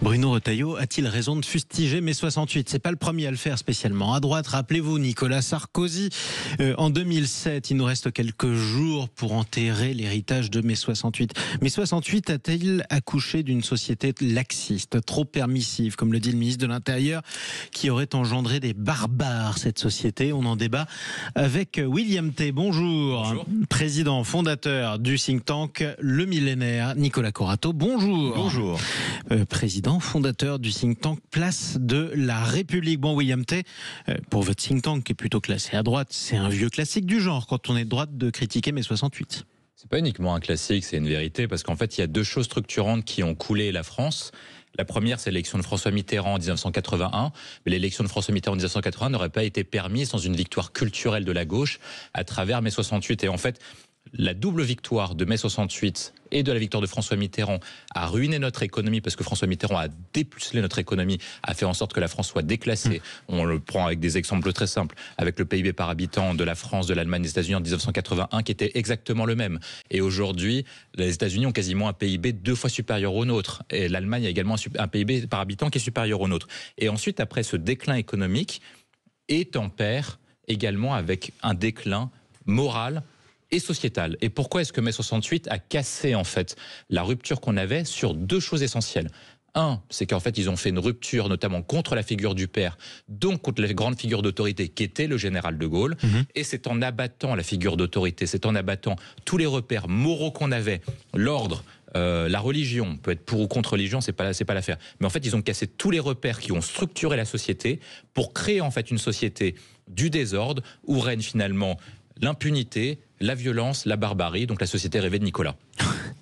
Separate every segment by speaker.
Speaker 1: Bruno Retailleau a-t-il raison de fustiger mai 68 ? C'est pas le premier à le faire spécialement. À droite, rappelez-vous, Nicolas Sarkozy. En 2007, il nous reste quelques jours pour enterrer l'héritage de mai 68. Mai 68 a-t-il accouché d'une société laxiste, trop permissive, comme le dit le ministre de l'Intérieur, qui aurait engendré des barbares, cette société ? On en débat avec William T. Bonjour.
Speaker 2: Bonjour.
Speaker 1: Président fondateur du think tank Le Millénaire. Nicolas Corato, bonjour.
Speaker 2: Bonjour.
Speaker 1: Président fondateur du think tank Place de la République. Bon, William T., pour votre think tank qui est plutôt classé à droite, c'est un vieux classique du genre quand on est de droite de critiquer mai 68.
Speaker 2: C'est pas uniquement un classique, c'est une vérité, parce qu'en fait, il y a deux choses structurantes qui ont coulé la France. La première, c'est l'élection de François Mitterrand en 1981. Mais l'élection de François Mitterrand en 1981 n'aurait pas été permise sans une victoire culturelle de la gauche à travers mai 68. Et en fait, la double victoire de mai 68 et de la victoire de François Mitterrand a ruiné notre économie, parce que François Mitterrand a dépucelé notre économie, a fait en sorte que la France soit déclassée. On le prend avec des exemples très simples, avec le PIB par habitant de la France, de l'Allemagne, des États-Unis en 1981 qui était exactement le même. Et aujourd'hui, les États-Unis ont quasiment un PIB 2 fois supérieur au nôtre. Et l'Allemagne a également un PIB par habitant qui est supérieur au nôtre. Et ensuite, après ce déclin économique, est en pair également avec un déclin moral et sociétal. Et pourquoi est-ce que mai 68 a cassé en fait la rupture qu'on avait sur deux choses essentielles ? Un, c'est qu'en fait, ils ont fait une rupture, notamment contre la figure du père, donc contre la grande figure d'autorité qui était le général de Gaulle. Et c'est en abattant la figure d'autorité, c'est en abattant tous les repères moraux qu'on avait, l'ordre, la religion, on peut être pour ou contre religion, c'est pas l'affaire. Mais en fait, ils ont cassé tous les repères qui ont structuré la société pour créer en fait une société du désordre où règne finalement l'impunité, la violence, la barbarie, donc la société rêvée de Nicolas.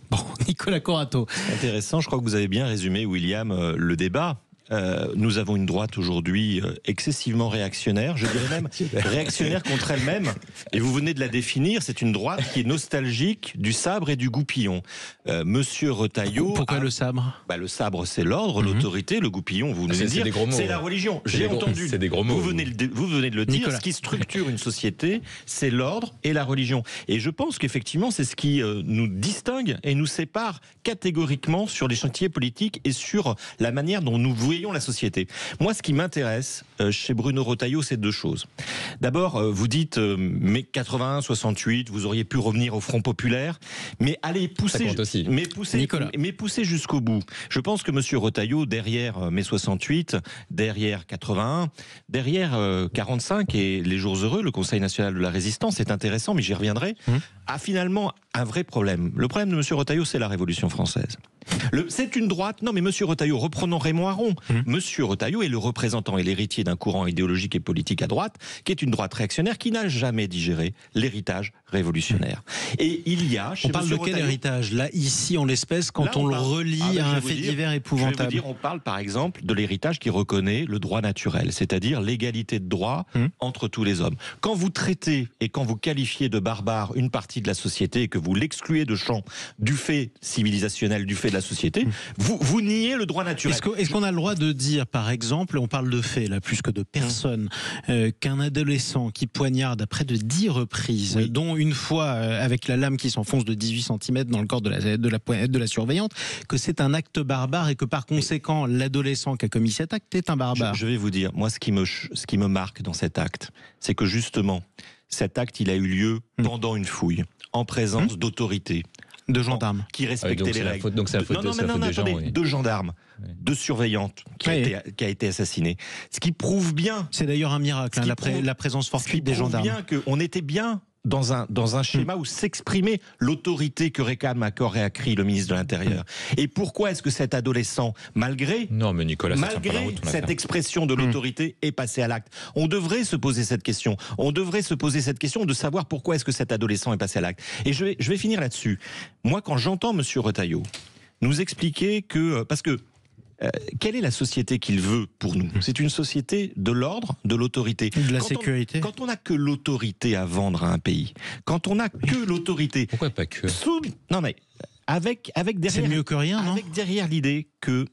Speaker 1: Bon, Nicolas Corato.
Speaker 3: Intéressant, je crois que vous avez bien résumé, William, le débat. Nous avons une droite aujourd'hui excessivement réactionnaire, je dirais même réactionnaire contre elle-même. Et vous venez de la définir, c'est une droite qui est nostalgique du sabre et du goupillon. Monsieur Retailleau...
Speaker 1: Pourquoi le sabre ?
Speaker 3: Le sabre, c'est l'ordre, l'autorité. Le goupillon, vous venez de dire, c'est la religion. J'ai entendu.
Speaker 2: C'est des gros mots.
Speaker 3: Vous venez de le dire.
Speaker 1: Nicolas.
Speaker 3: Ce qui structure une société, c'est l'ordre et la religion. Et je pense qu'effectivement, c'est ce qui nous distingue et nous sépare catégoriquement sur les chantiers politiques et sur la manière dont nous voyons la société. Moi, ce qui m'intéresse chez Bruno Retailleau, c'est deux choses. D'abord, vous dites mais 81, 68, vous auriez pu revenir au Front populaire, mais allez pousser, mais pousser jusqu'au bout. Je pense que Monsieur Retailleau, derrière mai 68, derrière 81, derrière 45 et les jours heureux, le Conseil national de la résistance, c'est intéressant, mais j'y reviendrai, a finalement un vrai problème. Le problème de Monsieur Retailleau, c'est la Révolution française. C'est une droite. Non, mais Monsieur Retailleau, reprenons Raymond Aron. Monsieur Retailleau est le représentant et l'héritier d'un courant idéologique et politique à droite, qui est une droite réactionnaire qui n'a jamais digéré l'héritage révolutionnaire. Et il y a chez
Speaker 1: on parle
Speaker 3: Monsieur
Speaker 1: de quel
Speaker 3: Retailleau,
Speaker 1: héritage ? Là, ici, en l'espèce, quand
Speaker 3: là,
Speaker 1: on le
Speaker 3: parle,
Speaker 1: relie à un fait divers épouvantable.
Speaker 3: Je vais vous dire, on parle par exemple de l'héritage qui reconnaît le droit naturel, c'est-à-dire l'égalité de droit entre tous les hommes. Quand vous traitez et quand vous qualifiez de barbare une partie de la société et que vous l'excluez de champ du fait civilisationnel, du fait de la société, vous niez le droit naturel.
Speaker 1: Est-ce qu'on a le droit de dire, par exemple, on parle de faits, là, plus que de personnes, qu'un adolescent qui poignarde à près de 10 reprises, dont une fois avec la lame qui s'enfonce de 18 cm dans le corps de la surveillante, que c'est un acte barbare et que par conséquent, l'adolescent qui a commis cet acte est un barbare.
Speaker 3: Je vais vous dire, moi, ce qui me marque dans cet acte, c'est que justement, cet acte, il a eu lieu pendant une fouille, en présence d'autorités.
Speaker 1: De gendarmes.
Speaker 3: Qui respectaient les règles.
Speaker 2: Donc c'est la faute des gens. Oui.
Speaker 3: De gendarmes, de surveillantes qui a été assassinée. Ce qui prouve bien...
Speaker 1: C'est d'ailleurs un miracle, la présence fortuite des gendarmes.
Speaker 3: Ce qui prouve bien qu'on était bien dans un schéma où s'exprimait l'autorité que réclame à corps et à cri le ministre de l'Intérieur. Et pourquoi est-ce que cet adolescent, malgré cette expression de l'autorité, est passé à l'acte ? On devrait se poser cette question. On devrait se poser cette question de savoir pourquoi est-ce que cet adolescent est passé à l'acte. Et je vais finir là-dessus. Moi, quand j'entends Monsieur Retailleau nous expliquer que... Parce que quelle est la société qu'il veut pour nous ? C'est une société de l'ordre, de l'autorité.
Speaker 1: De la sécurité.
Speaker 3: Quand on n'a que l'autorité à vendre à un pays, quand on n'a que l'autorité...
Speaker 2: Pourquoi pas que ?
Speaker 3: Non mais, avec derrière...
Speaker 1: C'est mieux que rien, non ?
Speaker 3: Avec derrière l'idée que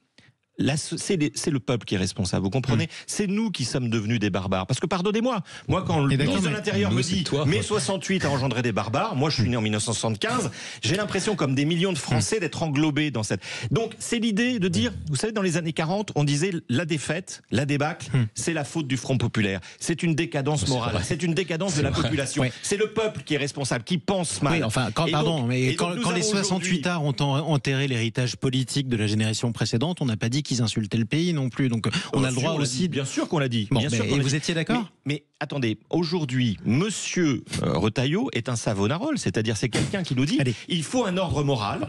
Speaker 3: c'est le peuple qui est responsable, vous comprenez? C'est nous qui sommes devenus des barbares. Parce que pardonnez-moi, moi quand le ministre de l'Intérieur me dit mai 68 a engendré des barbares, moi je suis né en 1975, j'ai l'impression comme des millions de Français d'être englobés dans cette... Donc c'est l'idée de dire, vous savez, dans les années 40, on disait la défaite, la débâcle, c'est la faute du Front populaire. C'est une décadence morale, c'est une décadence de la population. Oui. C'est le peuple qui est responsable, qui pense mal.
Speaker 1: Oui, enfin, quand les 68ards ont enterré l'héritage politique de la génération précédente, on n'a pas dit qu'ils insultaient le pays non plus. Donc on a le droit aussi.
Speaker 3: Bien sûr qu'on l'a dit.
Speaker 1: Bon, et vous étiez d'accord?
Speaker 3: Mais attendez, aujourd'hui, Monsieur Retailleau est un Savonarole, c'est-à-dire c'est quelqu'un qui nous dit il faut un ordre moral,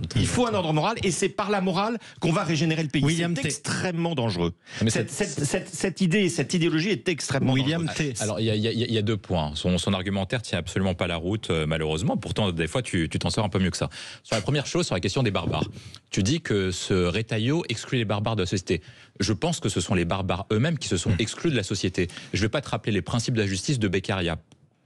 Speaker 3: et c'est par la morale qu'on va régénérer le pays. C'est extrêmement dangereux. Mais cette idée, cette idéologie est extrêmement dangereuse.
Speaker 2: Alors il y a 2 points. Son argumentaire tient absolument pas la route, malheureusement. Pourtant, des fois, tu t'en sors un peu mieux que ça. Sur la première chose, sur la question des barbares, tu dis que ce Retailleau exclut les barbares de la société. Je pense que ce sont les barbares eux-mêmes qui se sont exclus de la société. Je ne vais pas te rappeler les principes de la justice de Beccaria.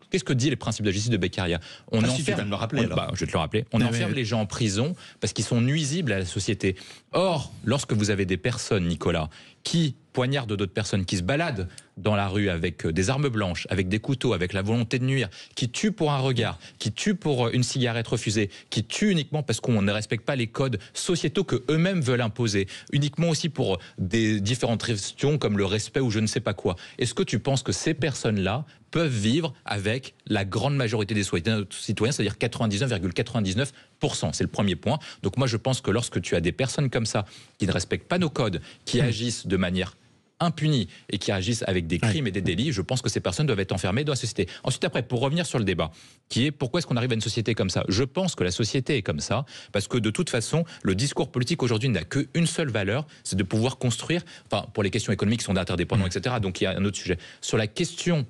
Speaker 2: Qu'est-ce que dit les principes de la justice de Beccaria? On enferme,
Speaker 3: tu vas me le rappeler,
Speaker 2: je vais te le rappeler. On enferme les gens en prison parce qu'ils sont nuisibles à la société. Or, lorsque vous avez des personnes, Nicolas, qui poignardent d'autres personnes, qui se baladent dans la rue avec des armes blanches, avec des couteaux, avec la volonté de nuire, qui tuent pour un regard, qui tuent pour une cigarette refusée, qui tuent uniquement parce qu'on ne respecte pas les codes sociétaux que eux-mêmes veulent imposer, uniquement aussi pour des différentes questions comme le respect ou je ne sais pas quoi. Est-ce que tu penses que ces personnes-là peuvent vivre avec la grande majorité des citoyens, c'est-à-dire 99,99%? C'est le premier point. Donc moi je pense que lorsque tu as des personnes comme ça qui ne respectent pas nos codes, qui agissent de manière impunis et qui agissent avec des crimes et des délits, je pense que ces personnes doivent être enfermées dans la société. Ensuite, après, pour revenir sur le débat, qui est pourquoi est-ce qu'on arrive à une société comme ça? Je pense que la société est comme ça, parce que de toute façon, le discours politique aujourd'hui n'a qu'une seule valeur, c'est de pouvoir construire, enfin, pour les questions économiques qui sont d'interdépendants, etc., donc il y a un autre sujet. Sur la question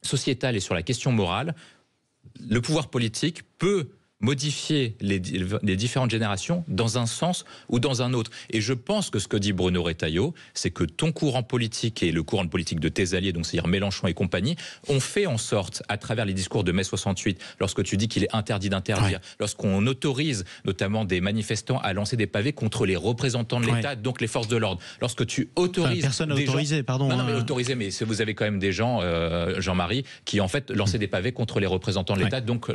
Speaker 2: sociétale et sur la question morale, le pouvoir politique peut modifier les différentes générations dans un sens ou dans un autre. Et je pense que ce que dit Bruno Retailleau, c'est que ton courant politique et le courant politique de tes alliés, donc c'est-à-dire Mélenchon et compagnie, ont fait en sorte, à travers les discours de mai 68, lorsque tu dis qu'il est interdit d'interdire, lorsqu'on autorise notamment des manifestants à lancer des pavés contre les représentants de l'État, donc les forces de l'ordre, lorsque tu autorises...
Speaker 1: personne n'a autorisé, pardon.
Speaker 2: Non, mais autorisé, mais vous avez quand même des gens, Jean-Marie, qui en fait lançaient des pavés contre les représentants de l'État, donc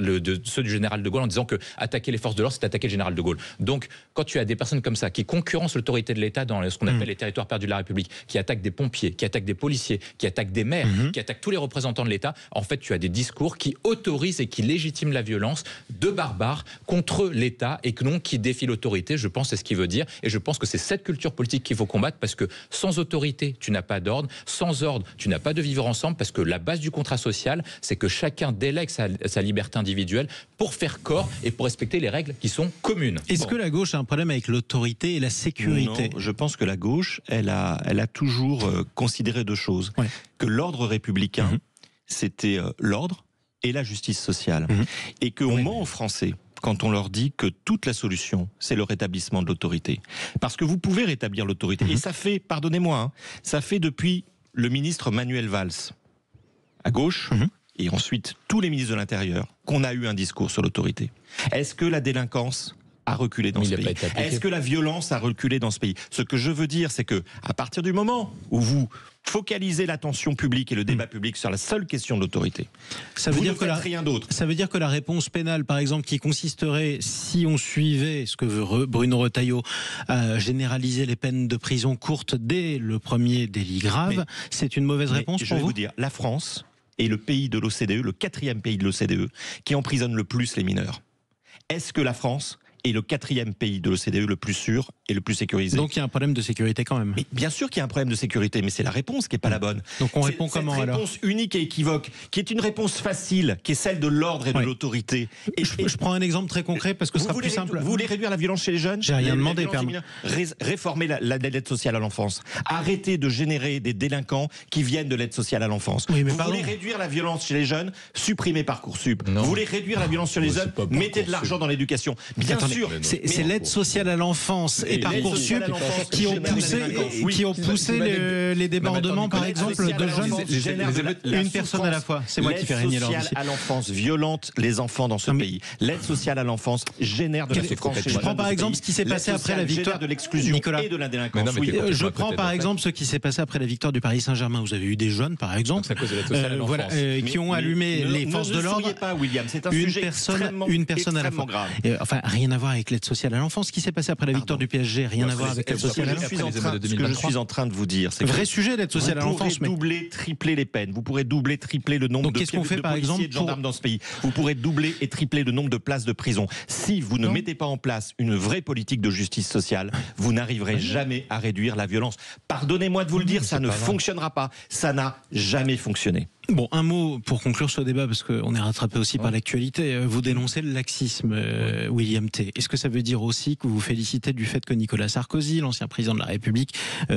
Speaker 2: ceux du général de Gaulle, en disant que attaquer les forces de l'ordre, c'est attaquer le général de Gaulle. Donc, quand tu as des personnes comme ça qui concurrencent l'autorité de l'État dans ce qu'on appelle les territoires perdus de la République, qui attaquent des pompiers, qui attaquent des policiers, qui attaquent des maires, qui attaquent tous les représentants de l'État, en fait, tu as des discours qui autorisent et qui légitiment la violence de barbares contre l'État et non qui défient l'autorité. Je pense que c'est ce qu'il veut dire. Et je pense que c'est cette culture politique qu'il faut combattre parce que sans autorité, tu n'as pas d'ordre. Sans ordre, tu n'as pas de vivre ensemble parce que la base du contrat social, c'est que chacun délègue sa liberté individuelle pour faire corps et pour respecter les règles qui sont communes.
Speaker 1: Est-ce que la gauche a un problème avec l'autorité et la sécurité?
Speaker 3: Non, je pense que la gauche, elle a toujours considéré 2 choses. Que l'ordre républicain, c'était l'ordre et la justice sociale. Et qu'on ment aux Français quand on leur dit que toute la solution, c'est le rétablissement de l'autorité. Parce que vous pouvez rétablir l'autorité. Et ça fait, pardonnez-moi, ça fait depuis le ministre Manuel Valls, à gauche, et ensuite tous les ministres de l'Intérieur, qu'on a eu un discours sur l'autorité. Est-ce que la délinquance a reculé dans ce pays? Est-ce que la violence a reculé dans ce pays? Ce que je veux dire, c'est que à partir du moment où vous focalisez l'attention publique et le débat public sur la seule question de l'autorité,
Speaker 1: ça veut dire que
Speaker 3: rien d'autre.
Speaker 1: Ça veut dire que la réponse pénale, par exemple, qui consisterait, si on suivait ce que veut Bruno Retailleau, à généraliser les peines de prison courtes dès le premier délit grave, c'est une mauvaise réponse pour vous?
Speaker 3: Je vais vous dire, la France est le pays de l'OCDE, le 4e pays de l'OCDE, qui emprisonne le plus les mineurs. Est-ce que la France est le 4e pays de l'OCDE le plus sûr et le plus sécurisé?
Speaker 1: Donc il y a un problème de sécurité quand même.
Speaker 3: Mais bien sûr qu'il y a un problème de sécurité, mais c'est la réponse qui n'est pas la bonne.
Speaker 1: Donc on répond comment alors?
Speaker 3: Cette réponse unique et équivoque, qui est une réponse facile, qui est celle de l'ordre et de l'autorité.
Speaker 1: Et je prends un exemple très concret parce que ce sera plus simple.
Speaker 3: Vous voulez réduire la violence chez les jeunes?
Speaker 1: J'ai rien demandé,
Speaker 3: réformer l'aide sociale à l'enfance. Arrêtez de générer des délinquants qui viennent de l'aide sociale à l'enfance.
Speaker 1: Oui,
Speaker 3: vous voulez réduire la violence chez les jeunes? Supprimez Parcoursup. Vous voulez réduire la violence sur les jeunes? Mettez de l'argent dans l'éducation. Bien sûr.
Speaker 1: C'est l'aide sociale à l'enfance et Parcoursup qui ont poussé les débordements, par exemple, de jeunes. Une personne à la fois. C'est moi qui fais régner l'ordre.
Speaker 3: L'aide sociale à l'enfance violente les enfants dans ce pays. L'aide sociale à l'enfance génère de la souffrance.
Speaker 1: Je prends par exemple ce qui s'est passé après la victoire
Speaker 3: de l'exclusion et de la délinquance.
Speaker 1: Je prends par exemple ce qui s'est passé après la victoire du Paris Saint-Germain. Vous avez eu des jeunes, par exemple, qui ont allumé les forces de l'ordre.
Speaker 3: Pas, William. C'est un sujet
Speaker 1: extrêmement à la fois. Enfin, rien à voir avec l'aide sociale à l'enfance. Ce qui s'est passé après la victoire du PSG, rien à voir avec l'aide sociale à l'enfance.
Speaker 3: Ce que je suis en train de vous dire, c'est
Speaker 1: vrai sujet l'aide sociale à l'enfance.
Speaker 3: Vous pourrez doubler, tripler les peines. Vous pourrez doubler, tripler le nombre de policiers et de gendarmes dans ce pays. Vous pourrez doubler et tripler le nombre de places de prison. Si vous ne mettez pas en place une vraie politique de justice sociale, vous n'arriverez jamais à réduire la violence. Pardonnez-moi de vous le dire, ça ne fonctionnera pas. Ça n'a jamais fonctionné.
Speaker 1: Bon, un mot pour conclure ce débat, parce qu'on est rattrapé aussi par l'actualité. Vous dénoncez le laxisme, William T. Est-ce que ça veut dire aussi que vous vous félicitez du fait que Nicolas Sarkozy, l'ancien président de la République,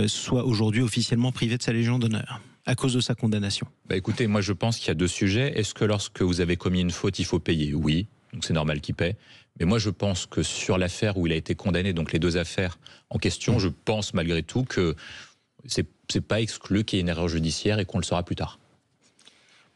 Speaker 1: soit aujourd'hui officiellement privé de sa Légion d'honneur à cause de sa condamnation?
Speaker 2: Écoutez, moi je pense qu'il y a deux sujets. Est-ce que lorsque vous avez commis une faute, il faut payer? Oui, donc c'est normal qu'il paie. Mais moi je pense que sur l'affaire où il a été condamné, donc les deux affaires en question, je pense malgré tout que c'est pas exclu qu'il y ait une erreur judiciaire et qu'on le saura plus tard.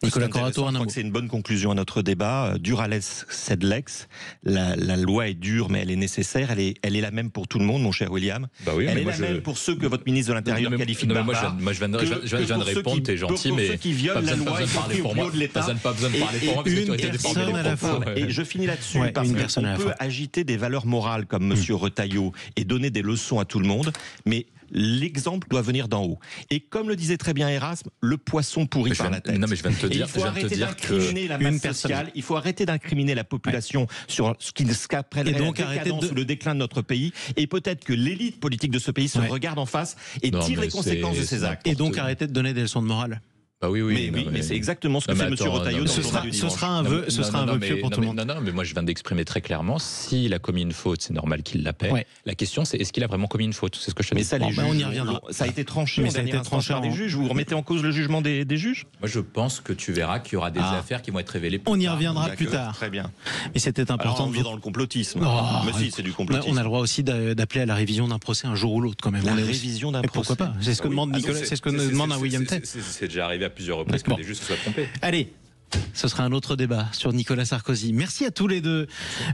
Speaker 1: Nicolas Corato,
Speaker 3: je crois que c'est une bonne conclusion à notre débat. Durales sed lex. La loi est dure, mais elle est nécessaire. Elle est la même pour tout le monde, mon cher William.
Speaker 2: Oui,
Speaker 3: elle est la même pour ceux que votre ministre de l'Intérieur qualifie de barbares.
Speaker 2: Moi, je viens de répondre, t'es gentil, mais
Speaker 3: pour ceux qui violent la loi, y compris au niveau de l'État.
Speaker 2: Pas besoin de parler pour moi, parce que tu as été
Speaker 1: personne à la fois.
Speaker 3: Et je finis là-dessus, parce qu'on peut agiter des valeurs morales comme Monsieur Retailleau et donner des leçons à tout le monde, mais l'exemple doit venir d'en haut. Et comme le disait très bien Erasme, le poisson pourrit par la tête.
Speaker 2: Non, mais je viens de te dire,
Speaker 3: il faut arrêter d'incriminer la masse sociale, il faut arrêter d'incriminer la population sur ce qu'après la décadence ou le déclin de notre pays. Et peut-être que l'élite politique de ce pays se regarde en face et tire les conséquences de ses actes.
Speaker 1: Et donc arrêter de donner des leçons de morale.
Speaker 3: Mais c'est exactement ce que fait M. Retailleau.
Speaker 1: Ce sera un vœu pieux pour tout le monde.
Speaker 2: Non, mais moi je viens d'exprimer très clairement, s'il a commis une faute, c'est normal qu'il la paie. La question c'est, est-ce qu'il a vraiment commis une faute? C'est ce que je te dis.
Speaker 3: Mais ça, on y reviendra. Ça a été tranché par des juges. Vous remettez en cause le jugement des juges?
Speaker 2: Moi je pense que tu verras qu'il y aura des affaires qui vont être révélées plus tard.
Speaker 1: On y reviendra plus tard.
Speaker 3: Très bien.
Speaker 1: Mais c'était important.
Speaker 3: On vient dans le complotisme. Mais si, c'est du complotisme.
Speaker 1: On a le droit aussi d'appeler à la révision d'un procès un jour ou l'autre quand même.
Speaker 3: La révision d'un procès.
Speaker 1: Pourquoi pas? C'est ce que demande Nicolas, c'est ce que demande un William T.
Speaker 2: C'est déjà arrivé à plusieurs reprises que des juges se soient trompés.
Speaker 1: Allez, ce sera un autre débat sur Nicolas Sarkozy. Merci à tous les deux.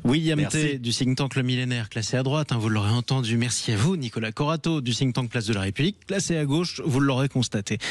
Speaker 1: William T du think tank Le Millénaire, classé à droite, vous l'aurez entendu. Merci à vous, Nicolas Corato du think tank Place de la République, classé à gauche, vous l'aurez constaté.